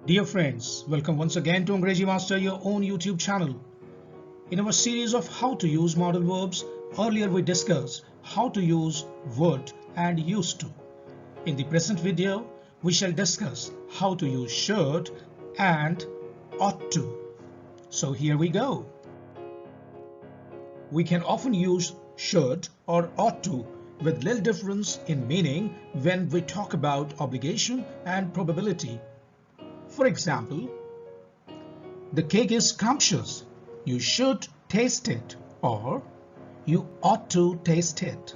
Dear friends, welcome once again to Angrejimaster, your own YouTube channel. In our series of how to use modal verbs, earlier we discussed how to use would and used to. In the present video, we shall discuss how to use should and ought to. So here we go. We can often use should or ought to with little difference in meaning when we talk about obligation and probability. For example, the cake is scrumptious. You should taste it, or you ought to taste it.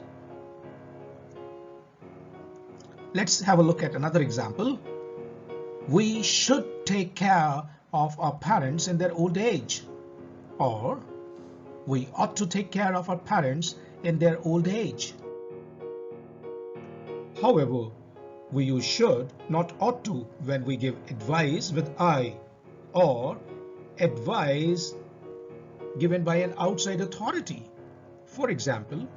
Let's have a look at another example. We should take care of our parents in their old age, or we ought to take care of our parents in their old age. However, we use should, not ought to, when we give advice with I, or advice given by an outside authority. For example,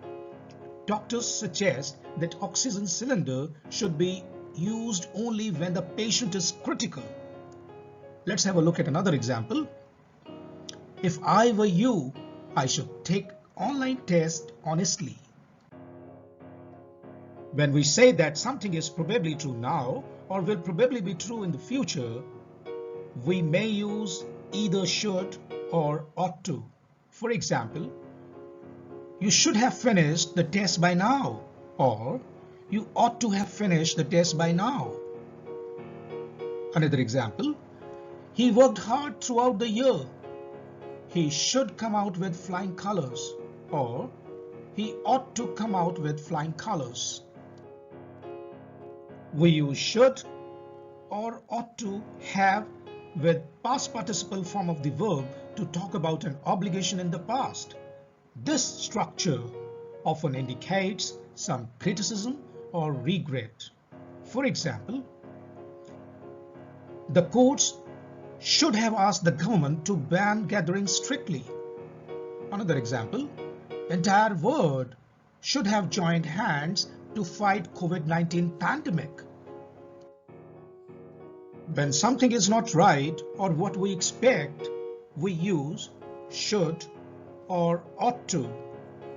doctors suggest that oxygen cylinder should be used only when the patient is critical. Let's have a look at another example. If I were you, I should take online test honestly. When we say that something is probably true now or will probably be true in the future, we may use either should or ought to. For example, you should have finished the test by now, or you ought to have finished the test by now. Another example, he worked hard throughout the year. He should come out with flying colors, or he ought to come out with flying colors. We use should or ought to have with past participle form of the verb to talk about an obligation in the past. This structure often indicates some criticism or regret. For example, the courts should have asked the government to ban gatherings strictly. Another example, entire world should have joined hands to fight COVID-19 pandemic. When something is not right or what we expect, we use should or ought to.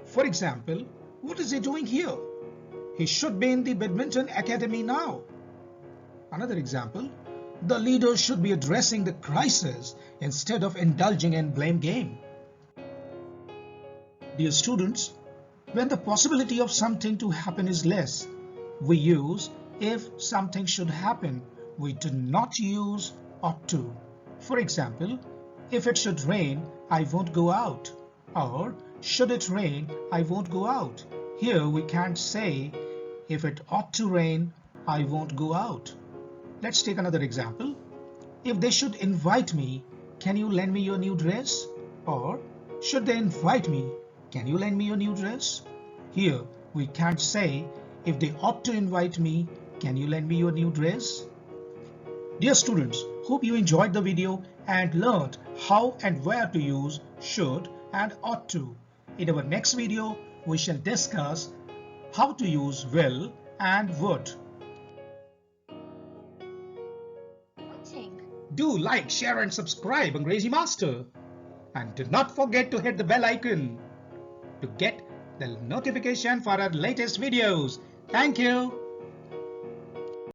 For example, what is he doing here? He should be in the badminton academy now. Another example, the leader should be addressing the crisis instead of indulging in blame game. Dear students, when the possibility of something to happen is less, we use if something should happen. We do not use ought to. For example, if it should rain, I won't go out. Or should it rain, I won't go out. Here we can't say if it ought to rain, I won't go out. Let's take another example. If they should invite me, can you lend me your new dress? Or should they invite me, can you lend me your new dress? Here we can't say if they ought to invite me, can you lend me your new dress? Dear students, hope you enjoyed the video and learned how and where to use should and ought to. In our next video, we shall discuss how to use will and would. Do like, share and subscribe Angrejimaster. And do not forget to hit the bell icon to get the notification for our latest videos. Thank you.